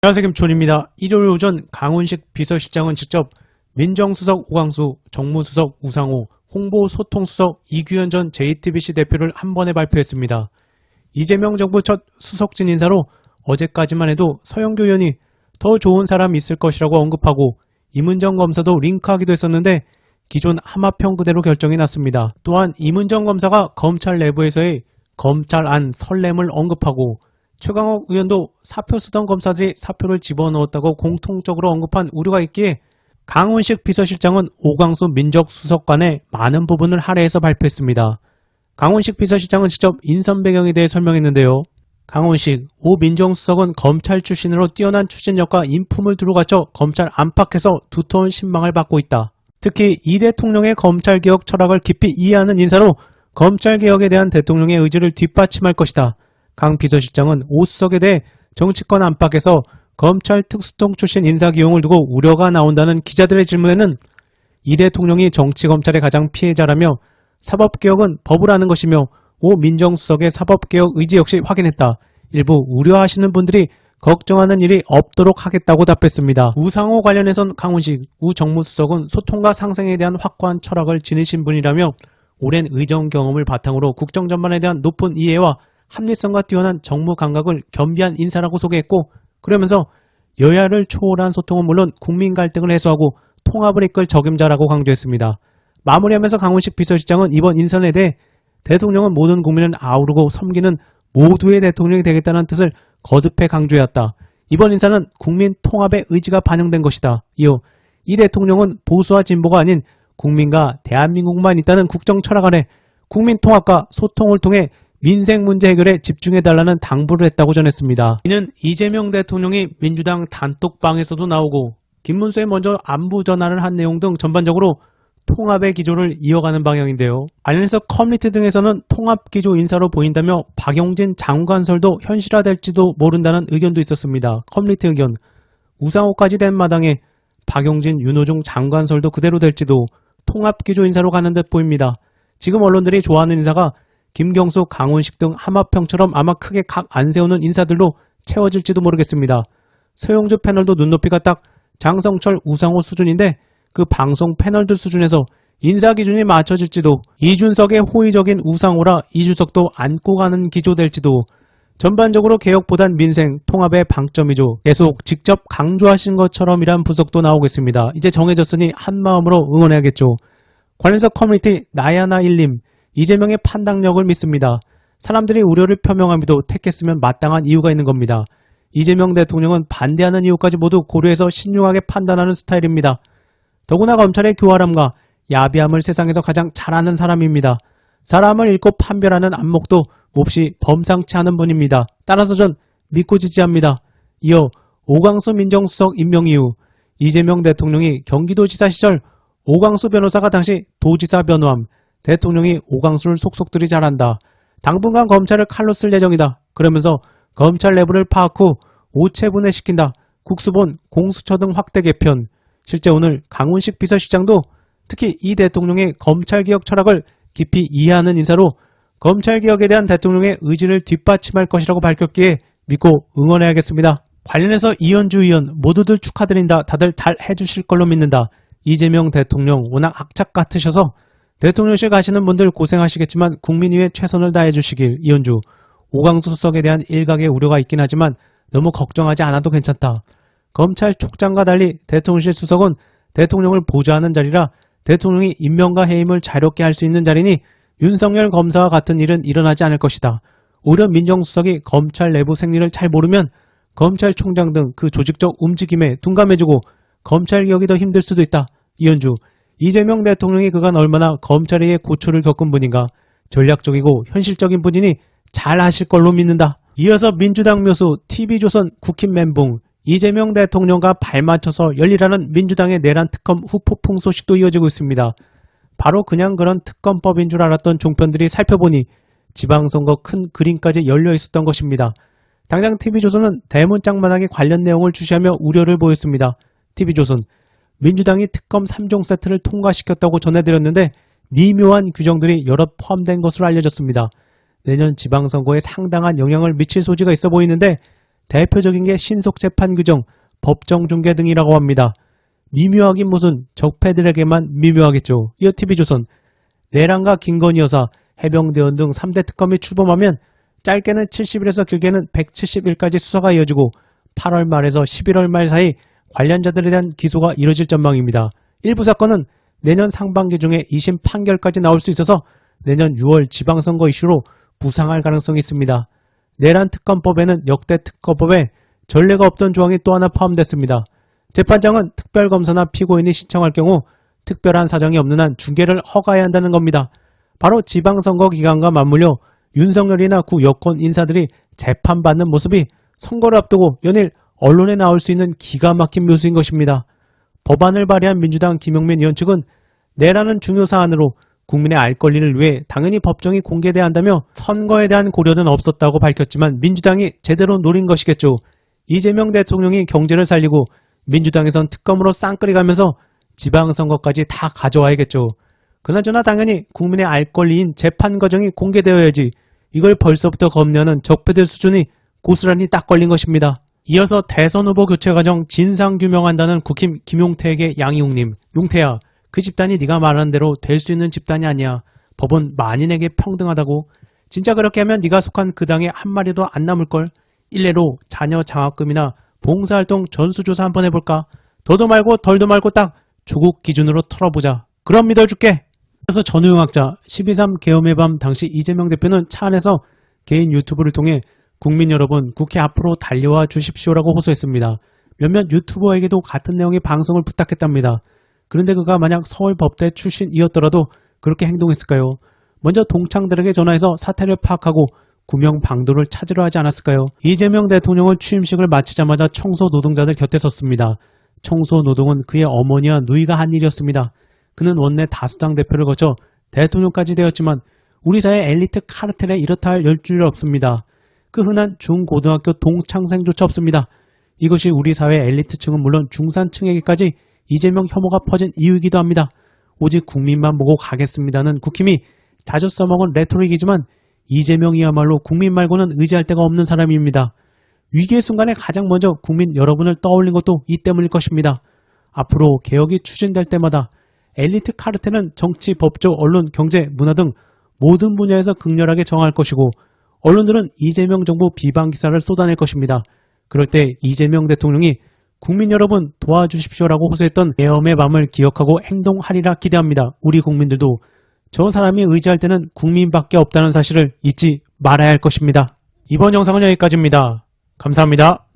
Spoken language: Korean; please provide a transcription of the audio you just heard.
안녕하세요, 김촌입니다. 일요일 오전 강훈식 비서실장은 직접 민정수석 오광수, 정무수석 우상호, 홍보소통수석 이규현 전 JTBC 대표를 한 번에 발표했습니다. 이재명 정부 첫 수석진 인사로 어제까지만 해도 서영교 의원이 더 좋은 사람이 있을 것이라고 언급하고 임은정 검사도 링크하기도 했었는데 기존 하마평 그대로 결정이 났습니다. 또한 임은정 검사가 검찰 내부에서의 검찰안 설렘을 언급하고 최강욱 의원도 사표 쓰던 검사들이 사표를 집어넣었다고 공통적으로 언급한 우려가 있기에 강훈식 비서실장은 오광수 민정수석관의 많은 부분을 할애해서 발표했습니다. 강훈식 비서실장은 직접 인선 배경에 대해 설명했는데요. 강훈식, 오 민정수석은 검찰 출신으로 뛰어난 추진력과 인품을 두루 갖춰 검찰 안팎에서 두터운 신망을 받고 있다. 특히 이 대통령의 검찰개혁 철학을 깊이 이해하는 인사로 검찰개혁에 대한 대통령의 의지를 뒷받침할 것이다. 강 비서실장은 오 수석에 대해 정치권 안팎에서 검찰 특수통 출신 인사 기용을 두고 우려가 나온다는 기자들의 질문에는 이 대통령이 정치검찰의 가장 피해자라며 사법개혁은 법을 아는 것이며 오 민정수석의 사법개혁 의지 역시 확인했다. 일부 우려하시는 분들이 걱정하는 일이 없도록 하겠다고 답했습니다. 우상호 관련해선 강훈식, 우 정무수석은 소통과 상생에 대한 확고한 철학을 지니신 분이라며 오랜 의정 경험을 바탕으로 국정 전반에 대한 높은 이해와 합리성과 뛰어난 정무 감각을 겸비한 인사라고 소개했고 그러면서 여야를 초월한 소통은 물론 국민 갈등을 해소하고 통합을 이끌 적임자라고 강조했습니다. 마무리하면서 강훈식 비서실장은 이번 인선에 대해 대통령은 모든 국민을 아우르고 섬기는 모두의 대통령이 되겠다는 뜻을 거듭해 강조해왔다. 이번 인사는 국민 통합의 의지가 반영된 것이다. 이어 이 대통령은 보수와 진보가 아닌 국민과 대한민국만 있다는 국정 철학 아래 국민 통합과 소통을 통해 민생 문제 해결에 집중해달라는 당부를 했다고 전했습니다. 이는 이재명 대통령이 민주당 단톡방에서도 나오고 김문수에 먼저 안부 전화를 한 내용 등 전반적으로 통합의 기조를 이어가는 방향인데요. 관련해서 커뮤니티 등에서는 통합기조 인사로 보인다며 박용진 장관설도 현실화될지도 모른다는 의견도 있었습니다. 커뮤니티 의견. 우상호까지 된 마당에 박용진, 윤호중 장관설도 그대로 될지도 통합기조 인사로 가는 듯 보입니다. 지금 언론들이 좋아하는 인사가 김경수, 강훈식 등 하마평처럼 아마 크게 각 안 세우는 인사들로 채워질지도 모르겠습니다. 서영주 패널도 눈높이가 딱 장성철, 우상호 수준인데 그 방송 패널들 수준에서 인사 기준이 맞춰질지도 이준석의 호의적인 우상호라 이준석도 안고 가는 기조될지도 전반적으로 개혁보단 민생, 통합의 방점이죠. 계속 직접 강조하신 것처럼이란 분석도 나오겠습니다. 이제 정해졌으니 한마음으로 응원해야겠죠. 관련해서 커뮤니티 나야나1님 이재명의 판단력을 믿습니다. 사람들이 우려를 표명함에도 택했으면 마땅한 이유가 있는 겁니다. 이재명 대통령은 반대하는 이유까지 모두 고려해서 신중하게 판단하는 스타일입니다. 더구나 검찰의 교활함과 야비함을 세상에서 가장 잘하는 사람입니다. 사람을 읽고 판별하는 안목도 몹시 범상치 않은 분입니다. 따라서 전 믿고 지지합니다. 이어 오광수 민정수석 임명 이후 이재명 대통령이 경기도지사 시절 오광수 변호사가 당시 도지사 변호함, 대통령이 오광수를 속속들이 잘한다. 당분간 검찰을 칼로 쓸 예정이다. 그러면서 검찰 내부를 파악 후 오체분해시킨다. 국수본, 공수처 등 확대 개편. 실제 오늘 강훈식 비서실장도 특히 이 대통령의 검찰개혁 철학을 깊이 이해하는 인사로 검찰개혁에 대한 대통령의 의지를 뒷받침할 것이라고 밝혔기에 믿고 응원해야겠습니다. 관련해서 이현주 의원 모두들 축하드린다. 다들 잘 해주실 걸로 믿는다. 이재명 대통령 워낙 악착 같으셔서 대통령실 가시는 분들 고생하시겠지만 국민 위해 최선을 다해주시길. 이현주, 오광수 수석에 대한 일각의 우려가 있긴 하지만 너무 걱정하지 않아도 괜찮다. 검찰총장과 달리 대통령실 수석은 대통령을 보좌하는 자리라 대통령이 임명과 해임을 자유롭게 할 수 있는 자리니 윤석열 검사와 같은 일은 일어나지 않을 것이다. 오히려 민정수석이 검찰 내부 생리를 잘 모르면 검찰총장 등 그 조직적 움직임에 둔감해지고 검찰개혁이 더 힘들 수도 있다. 이현주, 이재명 대통령이 그간 얼마나 검찰의 고초를 겪은 분인가. 전략적이고 현실적인 분이니 잘 하실 걸로 믿는다. 이어서 민주당 묘수 TV조선 국힘 멘붕 이재명 대통령과 발맞춰서 열리라는 민주당의 내란 특검 후폭풍 소식도 이어지고 있습니다. 바로 그냥 그런 특검법인 줄 알았던 종편들이 살펴보니 지방선거 큰 그림까지 열려 있었던 것입니다. 당장 TV조선은 대문짝만하게 관련 내용을 주시하며 우려를 보였습니다. TV조선 민주당이 특검 3종 세트를 통과시켰다고 전해드렸는데 미묘한 규정들이 여럿 포함된 것으로 알려졌습니다. 내년 지방선거에 상당한 영향을 미칠 소지가 있어 보이는데 대표적인 게 신속재판 규정, 법정중개 등이라고 합니다. 미묘하긴 무슨 적폐들에게만 미묘하겠죠. 이어 TV조선, 내란과 김건희 여사, 해병대원 등 3대 특검이 출범하면 짧게는 70일에서 길게는 170일까지 수사가 이어지고 8월 말에서 11월 말 사이 관련자들에 대한 기소가 이뤄질 전망입니다. 일부 사건은 내년 상반기 중에 2심 판결까지 나올 수 있어서 내년 6월 지방선거 이슈로 부상할 가능성이 있습니다. 내란 특검법에는 역대 특검법에 전례가 없던 조항이 또 하나 포함됐습니다. 재판장은 특별검사나 피고인이 신청할 경우 특별한 사정이 없는 한 중개를 허가해야 한다는 겁니다. 바로 지방선거 기간과 맞물려 윤석열이나 구 여권 인사들이 재판받는 모습이 선거를 앞두고 연일 언론에 나올 수 있는 기가 막힌 묘수인 것입니다. 법안을 발의한 민주당 김용민 의원 측은 내라는 중요 사안으로 국민의 알 권리를 위해 당연히 법정이 공개돼야 한다며 선거에 대한 고려는 없었다고 밝혔지만 민주당이 제대로 노린 것이겠죠. 이재명 대통령이 경제를 살리고 민주당에선 특검으로 쌍끌이 가면서 지방선거까지 다 가져와야겠죠. 그나저나 당연히 국민의 알 권리인 재판 과정이 공개되어야지 이걸 벌써부터 검려하는 적폐들 수준이 고스란히 딱 걸린 것입니다. 이어서 대선 후보 교체 과정 진상규명한다는 국힘 김용태에게 양희웅님, 용태야, 그 집단이 네가 말하는 대로 될 수 있는 집단이 아니야. 법은 만인에게 평등하다고. 진짜 그렇게 하면 네가 속한 그 당에 한 마리도 안 남을걸. 일례로 자녀 장학금이나 봉사활동 전수조사 한번 해볼까? 더도 말고 덜도 말고 딱 조국 기준으로 털어보자. 그럼 믿어줄게. 그래서 전우용 학자 12.3 계엄의 밤 당시 이재명 대표는 차 안에서 개인 유튜브를 통해 국민 여러분 국회 앞으로 달려와 주십시오라고 호소했습니다. 몇몇 유튜버에게도 같은 내용의 방송을 부탁했답니다. 그런데 그가 만약 서울법대 출신이었더라도 그렇게 행동했을까요? 먼저 동창들에게 전화해서 사태를 파악하고 구명방도를 찾으려 하지 않았을까요? 이재명 대통령은 취임식을 마치자마자 청소 노동자들 곁에 섰습니다. 청소 노동은 그의 어머니와 누이가 한 일이었습니다. 그는 원내 다수당 대표를 거쳐 대통령까지 되었지만 우리 사회 엘리트 카르텔에 이렇다 할 열줄 없습니다. 그 흔한 중고등학교 동창생조차 없습니다. 이것이 우리 사회 엘리트층은 물론 중산층에게까지 이재명 혐오가 퍼진 이유이기도 합니다. 오직 국민만 보고 가겠습니다는 국힘이 자주 써먹은 레토릭이지만 이재명이야말로 국민 말고는 의지할 데가 없는 사람입니다. 위기의 순간에 가장 먼저 국민 여러분을 떠올린 것도 이 때문일 것입니다. 앞으로 개혁이 추진될 때마다 엘리트 카르텔은 정치, 법조, 언론, 경제, 문화 등 모든 분야에서 극렬하게 정할 것이고 언론들은 이재명 정부 비방 기사를 쏟아낼 것입니다. 그럴 때 이재명 대통령이 국민 여러분 도와주십시오라고 호소했던 계엄의 밤을 기억하고 행동하리라 기대합니다. 우리 국민들도 저 사람이 의지할 때는 국민밖에 없다는 사실을 잊지 말아야 할 것입니다. 이번 영상은 여기까지입니다. 감사합니다.